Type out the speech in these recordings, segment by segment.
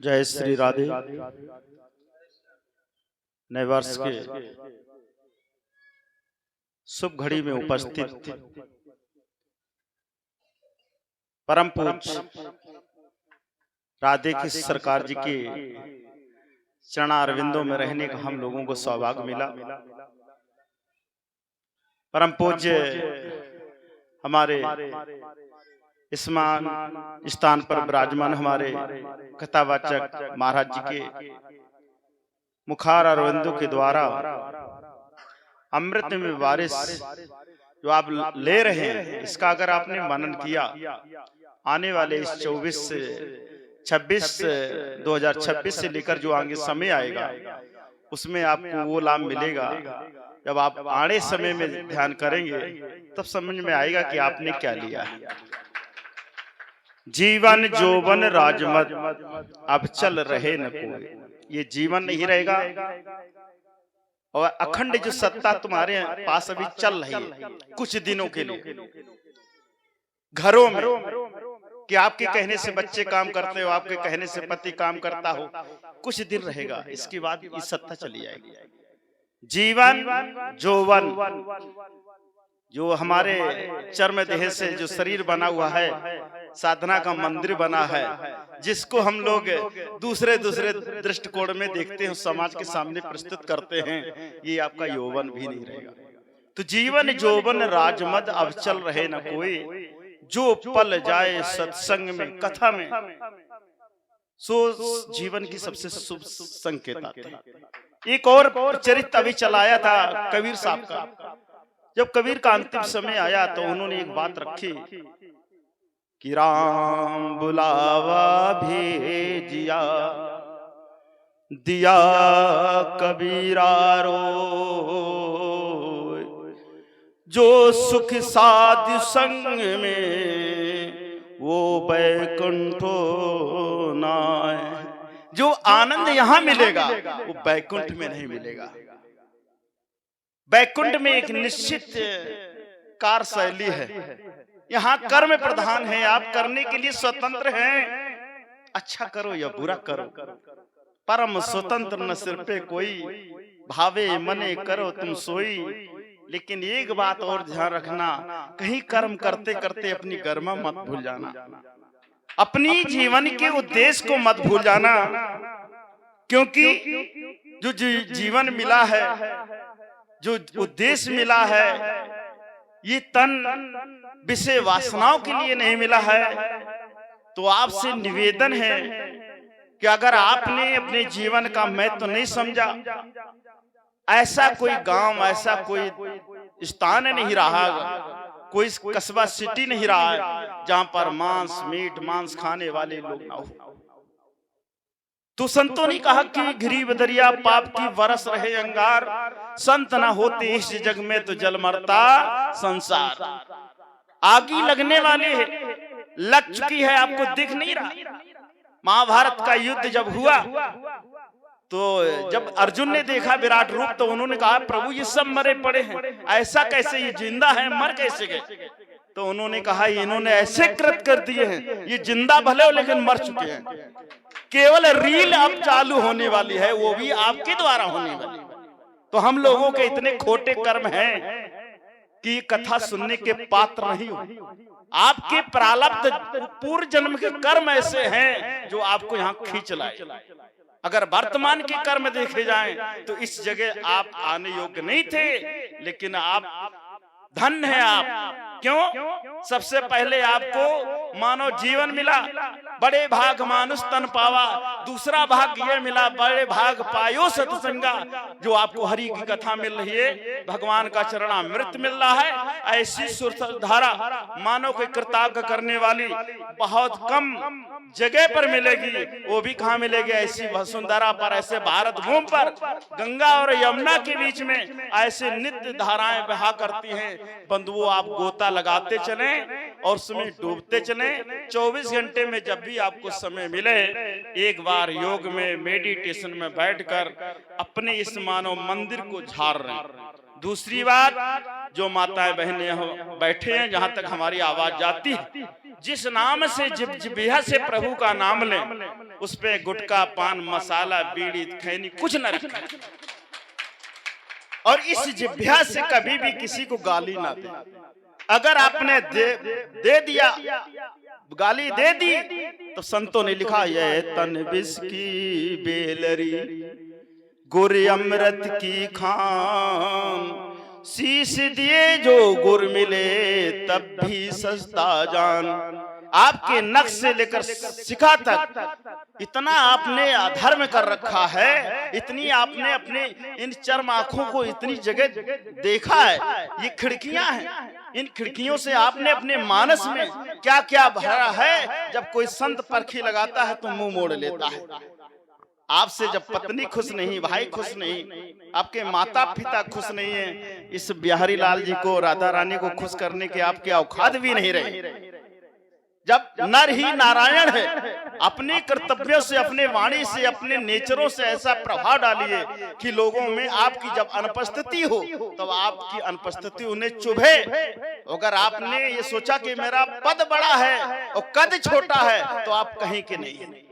जय श्री राधे। नए वर्ष के शुभ घड़ी में उपस्थित परम पूज्य राधे की सरकार जी के चरणा अरविंदों में रहने का हम लोगों को सौभाग्य मिला। परम पूज्य हमारे इस स्थान पर विराजमान हमारे कथावाचक महाराज जी के मुखार अरविंदों के द्वारा अमृत में बारिश जो आप ले रहे हैं, इसका अगर आपने मनन किया, आने वाले इस 2026 से लेकर जो आगे समय आएगा उसमें आपको वो लाभ मिलेगा। जब आप आने समय में ध्यान करेंगे तब समझ में आएगा कि आपने क्या लिया है। जीवन जोवन राजमद अब चल रहे न कोई, ये जीवन नहीं रहेगा और अखंड जो सत्ता तुम्हारे पास अभी चल रही है कुछ दिनों के लिए घरों में, कि आपके कहने से बच्चे काम करते हो, आपके कहने से पति काम करता हो, कुछ दिन रहेगा, इसके बाद ये सत्ता चली जाएगी। जीवन जोवन जो हमारे चर्म देह से जो शरीर बना हुआ है, साधना का मंदिर बना है, जिसको हम लोग दूसरे दृष्टिकोण में देखते हैं, समाज के सामने प्रस्तुत करते हैं, ये आपका यौवन भी नहीं रहेगा। तो जीवन जोवन राजमद अब चल रहे न कोई, जो पल जाए सत्संग में कथा में, सो जीवन की सबसे शुभ संकेत आते हैं। एक और चरित्र अभी चलाया था कबीर साहब का। जब कबीर का अंतिम समय आया तो उन्होंने एक बात रखी कि राम बुलावा भेजिया दिया कबीरा रो, जो सुख साधु संग में वो बैकुंठो नाय। जो आनंद यहाँ मिलेगा वो बैकुंठ में नहीं मिलेगा। बैकुंठ में एक निश्चित कार्य शैली है, यहाँ कर्म प्रधान है, आप करने के लिए स्वतंत्र हैं, अच्छा करो या बुरा करो, परम स्वतंत्र न सिर पे कोई, भावे मने करो तुम सोई। लेकिन एक बात और ध्यान रखना, कहीं कर्म करते करते अपनी गरिमा मत भूल जाना, अपनी जीवन के उद्देश्य को मत भूल जाना, क्योंकि जो जीवन मिला है, जो उद्देश्य मिला है, ये तन विषय वासनाओं के लिए नहीं मिला है। तो आपसे निवेदन है कि अगर आपने अपने जीवन का महत्व तो नहीं समझा, ऐसा कोई गांव, ऐसा कोई स्थान नहीं रहा, कोई कस्बा सिटी नहीं रहा जहां पर मांस मीट मांस खाने वाले लोग ना हो। तो संतों ने कहा कि गरीब दरिया पाप की बरस रहे अंगार, संत ना होते इस जग में तो जल मरता संसार। आगी लगने वाले है, लग चुकी है, आपको दिख नहीं रहा। महाभारत का युद्ध जब हुआ तो जब अर्जुन ने देखा विराट रूप तो उन्होंने कहा प्रभु ये सब मरे पड़े हैं, ऐसा कैसे, ये जिंदा है, मर कैसे गए? तो उन्होंने कहा इन्होंने ऐसे कृत कर दिए हैं, ये जिंदा भले हो लेकिन मर चुके हैं। केवल रील अब चालू होने वाली है, वो भी आपके द्वारा होने वाली है। तो हम लोगों के इतने खोटे कर्म हैं कि कथा सुनने के पात्र नहीं हो। आपके प्रारब्ध पूर्व जन्म के कर्म ऐसे हैं जो आपको यहाँ खींच लाए। अगर वर्तमान के कर्म देखे जाएं तो इस जगह आप आने योग्य नहीं थे, लेकिन आप धन्य हैं। आप क्यों? सबसे पहले आपको मानव जीवन मिला, बड़े भाग मानुष तन पावा। दूसरा भाग ये मिला, बड़े भाग पायो सत्संगा, जो आपको हरि की कथा मिल रही है, भगवान का चरणामृत मिल रहा है। ऐसी सुर धारा मानव के कृतार्थ करने वाली बहुत कम जगह पर मिलेगी। वो भी कहाँ मिलेगी? ऐसी वसुंधरा पर, ऐसे भारत भूमि पर, गंगा और यमुना के बीच में ऐसे नित्य धाराएं बहा करती हैं। बंधुओं, आप गोता लगाते चले और उसमें डूबते चले। 24 घंटे में जब भी आपको समय मिले, एक बार योग में मेडिटेशन में बैठकर अपने इस मानव मंदिर को झाड़ रहे हैं। दूसरी बात, जो माताएं बहनें बैठे हैं, जहां तक हमारी आवाज जाती है, जिस नाम से जिब्हा से प्रभु का नाम ले, उस पे गुटखा पान मसाला बीड़ी खैनी कुछ न रखा। और इस जिब्हा से कभी भी किसी को गाली ना दे। अगर आपने दे दिया, गाली दे दी, तो संतों ने लिखा ये तन विष की बेलरी गुर अमृत की खान, शीश दिए जो गुर मिले तब भी सस्ता जान। आपके नख से लेकर शिखा तक इतना आपने अधर्म कर रखा है, इतनी आपने अपने इन चर्म आंखों को इतनी जगह देखा है। ये खिड़कियां हैं, इन खिड़कियों से आपने अपने मानस में क्या क्या भरा है। जब कोई संत परखी लगाता है तो मुंह मोड़ लेता है। आपसे जब पत्नी खुश नहीं, भाई खुश नहीं, आपके माता पिता खुश नहीं है, इस बिहारी लाल जी को, राधा रानी को खुश करने के आपके औकात भी नहीं रहे। जब नर ही नारायण है, अपने कर्तव्यों से, अपने वाणी से, अपने नेचरों से ऐसा प्रभाव डालिए कि लोगों में आपकी जब अनुपस्थिति हो तब आपकी अनुपस्थिति उन्हें चुभे। अगर आपने ये सोचा कि मेरा पद बड़ा है और कद छोटा है, तो आप कहीं के नहीं है।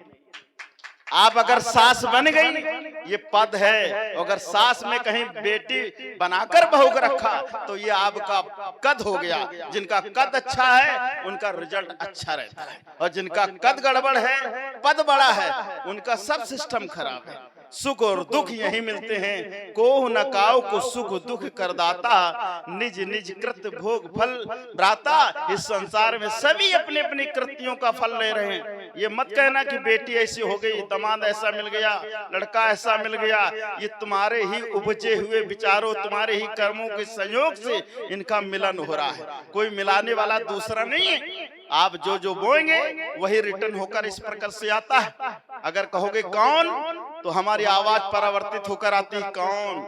आप अगर सास बन गई, ये पद है। अगर सास में कहीं बेटी बनाकर बहू को रखा, तो ये आपका कद हो गया। जिनका कद अच्छा है उनका रिजल्ट अच्छा रहता है, और जिनका कद गड़बड़ है, पद बड़ा है, उनका सब सिस्टम खराब है। सुख और दुख यही मिलते हैं। कोह न काऊ को सुख दुख करदाता, निज निज कृत भोग फल भ्राता। इस संसार में सभी अपने अपने कृत्यों का फल ले रहे हैं। ये मत कहना कि बेटी ऐसी हो गई, दामाद ऐसा मिल गया, लड़का ऐसा मिल गया। ये तुम्हारे ही उपजे हुए विचारों, तुम्हारे ही कर्मों के संयोग से इनका मिलन हो रहा है। कोई मिलाने वाला दूसरा नहीं है। आप जो जो बोएंगे वही रिटर्न होकर इस प्रकार से आता है। अगर कहोगे कौन, तो हमारी आवाज परावर्तित होकर आती है कौन।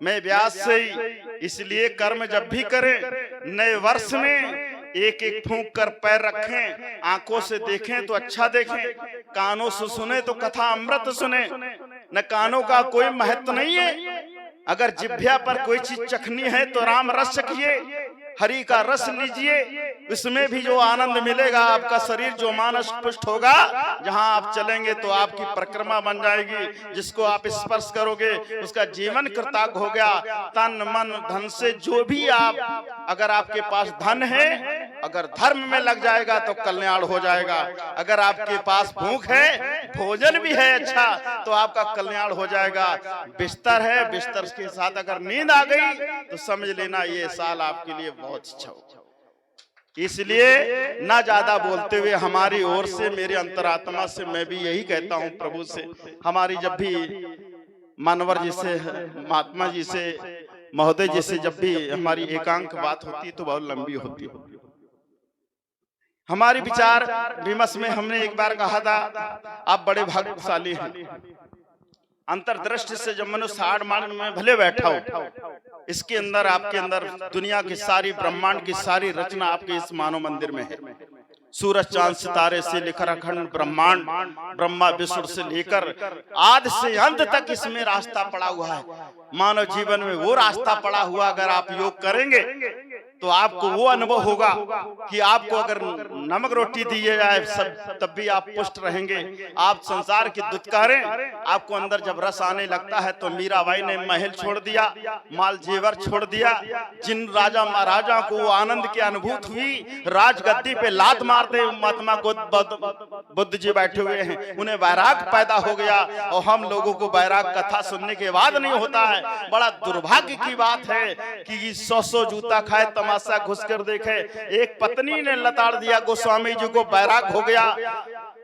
मैं व्यास से ही इसलिए कर्म जब भी करें, नए वर्ष में एक एक फूंक कर पैर रखें, आंखों से देखें तो अच्छा देखें, कानों से सुने तो कथा अमृत सुने। न कानों का कोई महत्व नहीं है। अगर जिह्वा पर कोई चीज चखनी है तो राम रस चखिए, हरि का रस लीजिए, इसमें भी जो आनंद मिलेगा, आपका शरीर जो मानस पुष्ट होगा, जहां आप चलेंगे तो आपकी परिक्रमा बन जाएगी। जिसको आप स्पर्श करोगे उसका जीवन कृतार्थ हो गया। तन मन धन से जो भी आप, अगर आपके पास धन है, अगर धर्म में लग जाएगा तो कल्याण हो जाएगा। अगर आपके पास भूख है, भोजन भी है अच्छा, तो आपका कल्याण हो जाएगा। बिस्तर है, बिस्तर के साथ अगर नींद आ गई तो समझ लेना ये साल आपके लिए बहुत अच्छा होगा। इसलिए ना ज्यादा बोलते हुए हमारी ओर से, मेरे अंतरात्मा से मैं भी यही कहता हूं प्रभु से, हमारी जब भी मानवर जी से, महात्मा जी से, महोदय जी से जब भी हमारी एकांक बात होती है तो बहुत लंबी होती है। हमारी विचार विमर्श में हमने एक बार कहा था, आप बड़े भाग्यशाली हैं। अंतर्दृष्टि से जब मनुष्य हाड़ मांड में भले बैठा हो, इसके अंदर, आपके अंदर दुनिया की सारी, ब्रह्मांड की सारी रचना आपके इस मानव मंदिर में है। सूरज चांद सितारे से लेकर अखंड ब्रह्मांड, ब्रह्मा विष्णु से लेकर आदि से अंत तक इसमें रास्ता पड़ा हुआ है। मानव जीवन में वो रास्ता पड़ा हुआ, अगर आप योग करेंगे तो आपको वो अनुभव होगा कि आपको अगर नमक रोटी दी जाए सब, तब भी आप पुष्ट रहेंगे। आप संसार की दुत्कारें, आपको अंदर जब रस आने लगता है तो मीराबाई ने महल छोड़ दिया, माल जेवर छोड़ दिया। जिन राजा महाराजा को वो आनंद की अनुभूति हुई, राजगद्दी पे लात मारते महात्मा बुद्ध जी बैठे हुए हैं, उन्हें वैराग पैदा हो गया। और हम लोगों को वैराग कथा सुनने के बाद नहीं होता है। बड़ा दुर्भाग्य की बात है कि 100 जूता खाए तमाशा घुस कर देखे। एक पत्नी ने लताड़ दिया, गोस्वामी जी को वैराग हो गया।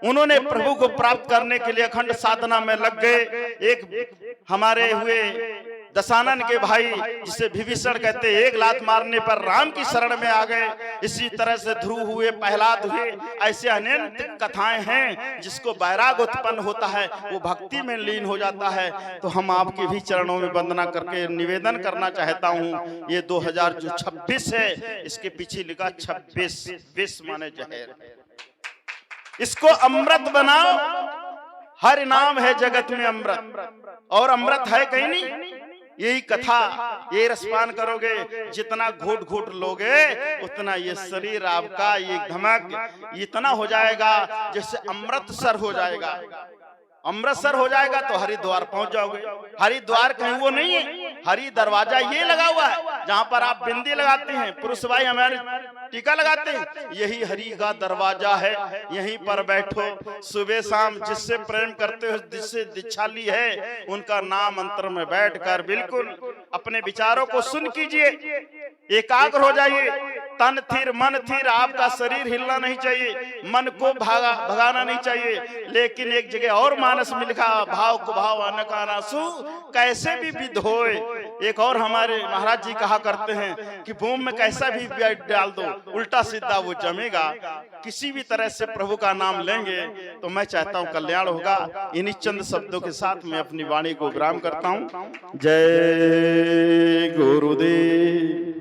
उन्होंने प्रभु को प्राप्त करने के लिए अखंड साधना में लग गए। एक हमारे हुए दशानन के भाई, जिसे विभीषण कहते, एक लात मारने पर राम की शरण में आ गए। इसी तरह से ध्रुव हुए, प्रहलाद हुए। ऐसे अनेक कथाएं हैं। जिसको वैराग उत्पन्न होता है वो भक्ति में लीन हो जाता है। तो हम आपके भी चरणों में वंदना करके निवेदन करना चाहता हूँ, ये 2026 है, इसके पीछे लिखा 26, 20 माने जहर। इसको अमृत बनाओ। हर नाम है जगत में अमृत, और अमृत है कहीं नहीं। यही कथा, ये रसपान करोगे, जितना घूट घूट लोगे उतना ये शरीर आपका ये धमक इतना हो जाएगा जैसे अमृतसर हो जाएगा। अमृतसर हो जाएगा तो हरिद्वार पहुंच जाओगे। हरिद्वार कहीं वो नहीं है, हरि दरवाजा ये लगा हुआ है जहां पर आप बिंदी लगाते हैं, पुरुष भाई हमारे टीका लगाते हैं, यही हरि का दरवाजा है। यहीं पर बैठो, सुबह शाम जिससे प्रेम करते हो, जिससे दीक्षा ली है, उनका नाम अंतर में बैठकर बिल्कुल अपने विचारों को सुन कीजिए, एकाग्र हो जाइए। तन थिर मन थिर, आपका शरीर हिलना नहीं चाहिए, मन को भगाना नहीं चाहिए। लेकिन एक जगह और मानस में लिखा, भाव को भाव अनकानासु कैसे भी विध होए। एक और हमारे महाराज जी कहा करते हैं कि भूमि में कैसा भी डाल दो, उल्टा सीधा वो जमेगा। किसी भी तरह से प्रभु का नाम लेंगे तो मैं चाहता हूँ कल्याण होगा। इन्हीं चंद शब्दों के साथ मैं अपनी वाणी को विराम करता हूँ। जय गुरुदेव।